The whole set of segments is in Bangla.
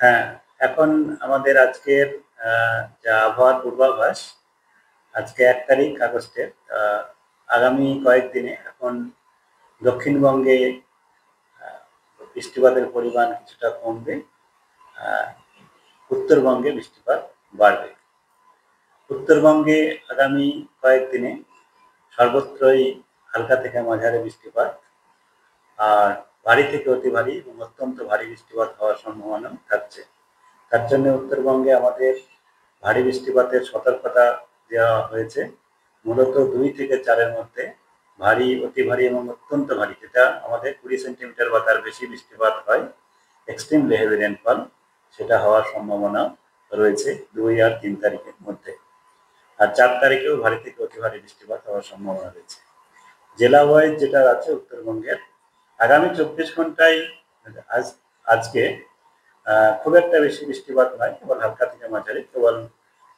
হ্যাঁ, এখন আমাদের আজকের যা আবহাওয়ার পূর্বাভাস, আজকে ১ তারিখ আগস্টের। আগামী কয়েকদিনে এখন দক্ষিণবঙ্গে আ বৃষ্টিপাতের পরিমাণ কিছুটা কমবে। আ উত্তরবঙ্গে বৃষ্টিপাত বাড়বে। উত্তরবঙ্গে আগামী কয়েকদিনে সর্বত্রই হালকা থেকে মাঝারি বৃষ্টিপাত আর ভারী থেকে অতি ভারী এবং অত্যন্ত ভারী বৃষ্টিপাত হওয়ার সম্ভাবনা থাকছে। তার জন্য উত্তরবঙ্গে আমাদের ভারী বৃষ্টিপাতের সতর্কতা দেওয়া হয়েছে। মূলত ২ থেকে ৪ এর মধ্যে ভারী, অতি ভারী এবং অত্যন্ত ভারী, যেটা আমাদের ২০ সেন্টিমিটার বা তার বেশি বৃষ্টিপাত হয়, এক্সট্রিমলি হেভি রেইনফল, সেটা হওয়ার সম্ভাবনা রয়েছে ২ আর ৩ তারিখের মধ্যে। আর ৪ তারিখেও ভারী থেকে অতি ভারী বৃষ্টিপাত হওয়ার সম্ভাবনা রয়েছে। জেলা ওয়াইজ যেটা আছে উত্তরবঙ্গের, আগামী ২৪ ঘন্টায় আজ আজকে খুব একটা বেশি বৃষ্টিপাত নয়, কেবল হালকা থেকে মাঝারি, কেবল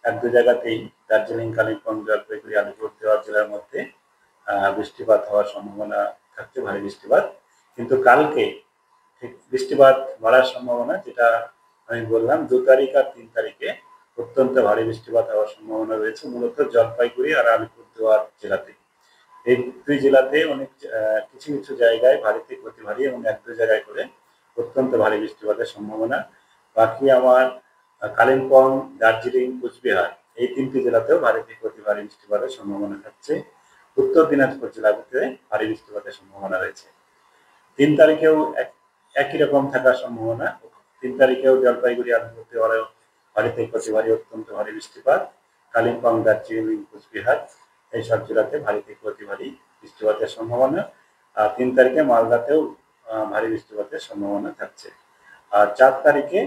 ১-২ জায়গাতেই দার্জিলিং, কালিম্পং, জলপাইগুড়ি, আলিপুরদুয়ার জেলার মধ্যে বৃষ্টিপাত হওয়ার সম্ভাবনা থাকছে, ভারী বৃষ্টিপাত। কিন্তু কালকে ঠিক বৃষ্টিপাত বাড়ার সম্ভাবনা, যেটা আমি বললাম ২ তারিখ আর ৩ তারিখে অত্যন্ত ভারী বৃষ্টিপাত হওয়ার সম্ভাবনা রয়েছে, মূলত জলপাইগুড়ি আর আলিপুরদুয়ার জেলাতে। এই ২ জেলাতে অনেক কিছু কিছু জায়গায় ভারী থেকে অতি ভারী এবং ১-২ জায়গায় করে অত্যন্ত ভারী বৃষ্টিপাতের সম্ভাবনা। বাকি আমার কালিম্পং, দার্জিলিং, কোচবিহার, এই ৩ টি জেলাতেও ভারী থেকে অতি ভারী বৃষ্টিপাতের সম্ভাবনা থাকছে। উত্তর দিনাজপুর জেলাতে ভারী বৃষ্টিপাতের সম্ভাবনা রয়েছে। ৩ তারিখেও একই রকম থাকার সম্ভাবনা। ৩ তারিখেও জলপাইগুড়ি, আলিপুরদুয়ারেও ভারী থেকে অতি ভারী, অত্যন্ত ভারী বৃষ্টিপাত। কালিম্পং, দার্জিলিং, কোচবিহার, এইসব জেলাতে ভারী থেকে অতি ভারী বৃষ্টিপাতের সম্ভাবনা। আর ৩ তারিখে মালদাতেও ভারী বৃষ্টিপাতের সম্ভাবনা থাকছে। আর ৪ তারিখে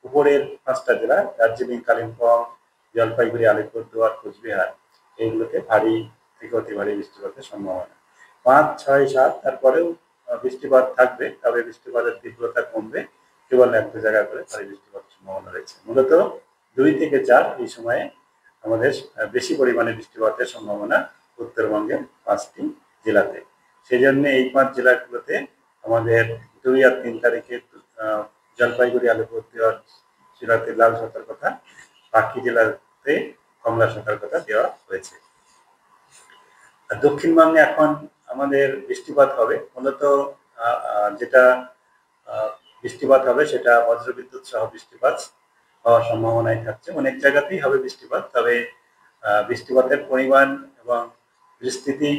উপরের ৫টা জেলা দার্জিলিং, কালিম্পং, জলপাইগুড়ি, আলিপুরদুয়ার, কোচবিহার, এইগুলোতে ভারী থেকে অতি ভারী বৃষ্টিপাতের সম্ভাবনা। ৫, ৬, ৭ তারপরেও বৃষ্টিপাত থাকবে, তবে বৃষ্টিপাতের তীব্রতা কমবে, কেবল ১-২ জায়গায় করে ভারী বৃষ্টিপাতের সম্ভাবনা রয়েছে। মূলত ২ থেকে ৪ এই সময়ে আমাদের বেশি পরিমাণে বৃষ্টিপাতের সম্ভাবনা উত্তরবঙ্গের ৫টি জেলাতে। সেজন্য এই ৫ জেলাগুলোতে আমাদের ২ আর ৩ তারিখে জলপাইগুড়ি, আলিপুরদুয়ার জেলাতে লাল সতর্কতা, বাকি জেলাতে কমলা সতর্কতা দেওয়া হয়েছে। আর দক্ষিণবঙ্গে এখন আমাদের বৃষ্টিপাত হবে, মূলত যেটা বৃষ্টিপাত হবে সেটা বজ্রবিদ্যুৎ সহ বৃষ্টিপাত হওয়ার সম্ভাবনাই থাকছে। অনেক জায়গাতেই হবে বৃষ্টিপাত, তবে বৃষ্টিপাতের পরিমাণ এবং বিস্তৃতি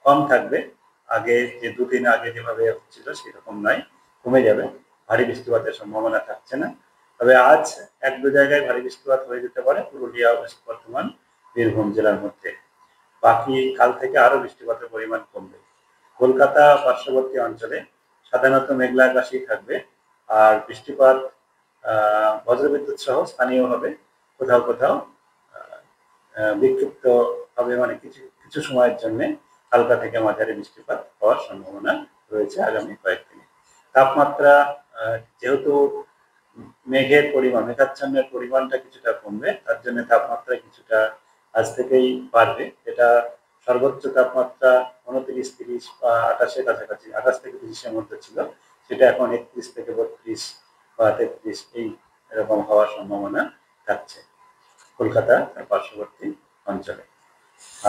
কম থাকবে। আগে যে ২ দিন আগে যেভাবে হচ্ছিল সেরকম নয়, কমে যাবে, ভারী বৃষ্টিপাতের সম্ভাবনা থাকছে না। তবে আজ ১-২ জায়গায় ভারী বৃষ্টিপাত হয়ে যেতে পারে পুরুলিয়া, ওয়েস্ট বর্ধমান, বীরভূম জেলার মধ্যে। বাকি কাল থেকে আরো বৃষ্টিপাতের পরিমাণ কমবে। কলকাতা পার্শ্ববর্তী অঞ্চলে সাধারণত মেঘলা আকাশই থাকবে, আর বৃষ্টিপাত বজ্রবিদ্যুৎ সহ স্থানীয় হবে, কোথাও কোথাও বিক্ষিপ্ত হবে, মানে কিছু কিছু সময়ের জন্য হালকা থেকে মাঝারি বৃষ্টিপাত হওয়ার সম্ভাবনা রয়েছে আগামী কয়েকদিনে। তাপমাত্রা যেহেতু মেঘের পরিমাণ, মেঘাচ্ছন্নের পরিমাণটা কিছুটা কমবে, তার জন্য তাপমাত্রা কিছুটা আজ থেকেই বাড়বে। এটা সর্বোচ্চ তাপমাত্রা ২৯-৩০ বা ২৮ এর কাছাকাছি, ২৮ থেকে ৩০ এর মধ্যে ছিল, সেটা এখন ৩১ থেকে ৩২ বা ৩৩ এই এরকম হওয়ার সম্ভাবনা থাকছে কলকাতা তার পার্শ্ববর্তী অঞ্চলে।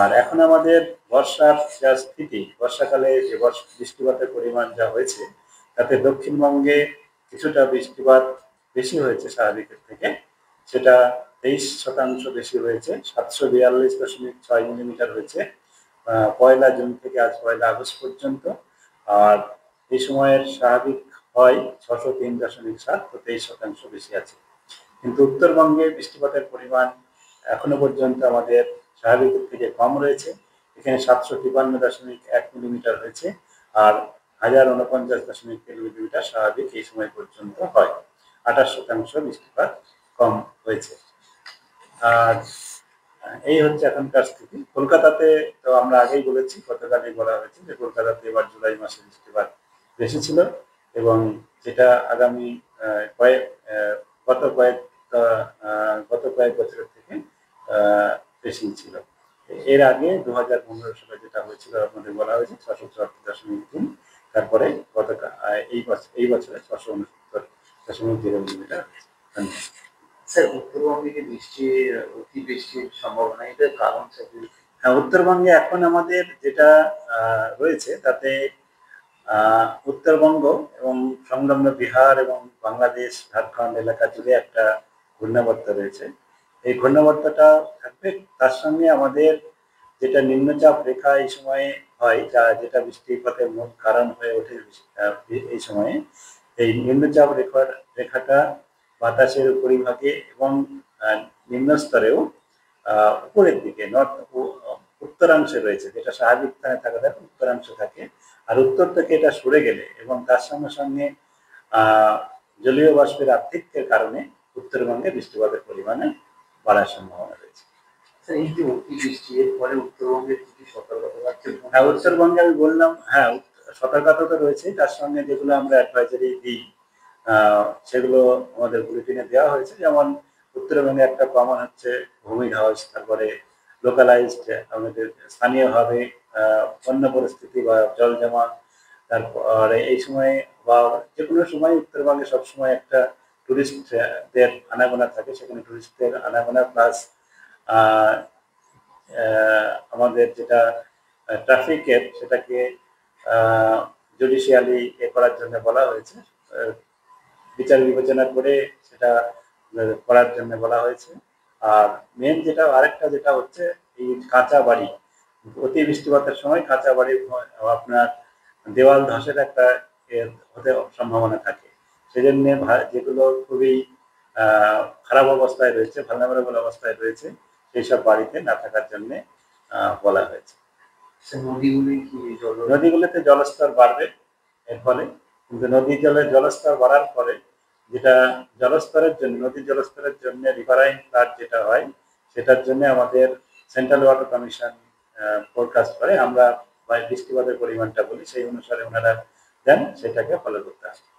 আর এখন আমাদের বর্ষার যা স্থিতি, বর্ষাকালে যে বৃষ্টিপাতের পরিমাণ যা হয়েছে, তাতে দক্ষিণবঙ্গে কিছুটা বৃষ্টিপাত বেশি হয়েছে স্বাভাবিকের থেকে, সেটা ২৩% বেশি হয়েছে, ৭৪২.৬ মিলিমিটার হয়েছে ১লা জুন থেকে আজ ১লা আগস্ট পর্যন্ত। আর এই সময়ের স্বাভাবিক হয় ৬০৩.৭, তো ২৩% বেশি আছে। কিন্তু উত্তরবঙ্গে বৃষ্টিপাতের পরিমাণ এখনো পর্যন্ত আমাদের স্বাভাবিকের থেকে কম রয়েছে। এখানে ৭৫৩.১ মিলিমিটার হয়েছে, আর ১০৪৯.৩ মিলিমিটার স্বাভাবিক এই সময় পর্যন্ত হয়। ২৮% বৃষ্টিপাত কম হয়েছে। আর এই হচ্ছে এখনকার স্থিতি। কলকাতাতে তো আমরা আগেই বলেছি, গতকালই বলা হয়েছে যে কলকাতাতে এবার জুলাই মাসে বৃষ্টিপাত বেশি ছিল, এবং যেটা আগামী কয়েক গত কয়েক গত কয়েক বছরের থেকে বেশি ছিল। এর আগে ২০১৫ সালে যেটা হয়েছিল আপনাদের বলা হয়েছে ৬৭৪.৩, তারপরে এই বছরে ৬৬৯ 0.0 মিলিমিটার। ধন্যবাদ। স্যার, উত্তরবঙ্গে যে অতি বৃষ্টির সম্ভাবনা, এটার কারণ স্যার? হ্যাঁ, উত্তরবঙ্গে এখন আমাদের যেটা রয়েছে তাতে উত্তরবঙ্গ এবং সংলগ্ন বিহার এবং বাংলাদেশ, ঝাড়খণ্ড এলাকা জুড়ে একটা ঘূর্ণাবর্ত রয়েছে। এই ঘূর্ণাবর্তটা থাকবে, তার সঙ্গে আমাদের যেটা নিম্নচাপ রেখা এই সময়ে হয়, যেটা বৃষ্টিপাতের মূল কারণ হয়ে ওঠে এই সময়ে, এই নিম্নচাপ রেখাটা বাতাসের উপরিভাগে এবং নিম্ন স্তরেও উপরের দিকে উত্তরাংশে রয়েছে, যেটা স্বাভাবিক স্থানে থাকা থাকে উত্তরাংশে থাকে। আর উত্তর থেকে এটা সরে গেলে এবং তার সঙ্গে সঙ্গে জলীয় বাষ্পের আধিক্যের কারণে উত্তরবঙ্গে বৃষ্টিপাতের পরিমাণে বাড়ার সম্ভাবনা রয়েছে। এই যে অতি বৃষ্টি, এর ফলে উত্তরবঙ্গের কি সতর্কতা আছে? হ্যাঁ, উত্তরবঙ্গে আমি বললাম, হ্যাঁ সতর্কতা তো রয়েছে, তার সঙ্গে যেগুলো আমরা অ্যাডভাইজারি দিই সেগুলো আমাদের বুলেটিনে দেওয়া হয়েছে। যেমন উত্তরবঙ্গে একটা কমন হচ্ছে ভূমিধস, তারপরে লোকালাইজড আমাদের স্থানীয়ভাবে বন্যা পরিস্থিতি বা জল জমা, তারপরে এই সময়ে বা যে কোনো সময় উত্তরবঙ্গে সবসময় একটা টুরিস্টদের আনাগোনা থাকে, সেখানে টুরিস্টদের আনাগোনা প্লাস আমাদের যেটা ট্রাফিকের সেটাকে জুডিশিয়ালি করার জন্য বলা হয়েছে, বিচার বিবেচনা করে সেটা করার জন্য বলা হয়েছে। আর মেন যেটা আরেকটা যেটা হচ্ছে এই কাঁচা বাড়ি, অতি বৃষ্টিপাতের সময় কাঁচা বাড়ি আপনার দেওয়াল ধসের একটা হতে সম্ভাবনা থাকে। সেজন্য যেগুলো খুবই খারাপ অবস্থায় রয়েছে, ভালনারেবল অবস্থায় রয়েছে, সেই সব বাড়িতে না থাকার জন্য বলা হয়েছে। নদীগুলিতে জলস্তর বাড়বে এর ফলে, কিন্তু নদীর জলস্তর বাড়ার পরে যেটা জলস্তরের জন্য, নদীর জলস্তরের জন্য রিভারাইন ফ্লাড যেটা হয়, সেটার জন্য আমাদের সেন্ট্রাল ওয়াটার কমিশন ফোরকাস্ট করে, আমরা বৃষ্টিপাতের পরিমাণটা বলি, সেই অনুসারে ওনারা দেন, সেটাকে ফলো করতে হবে।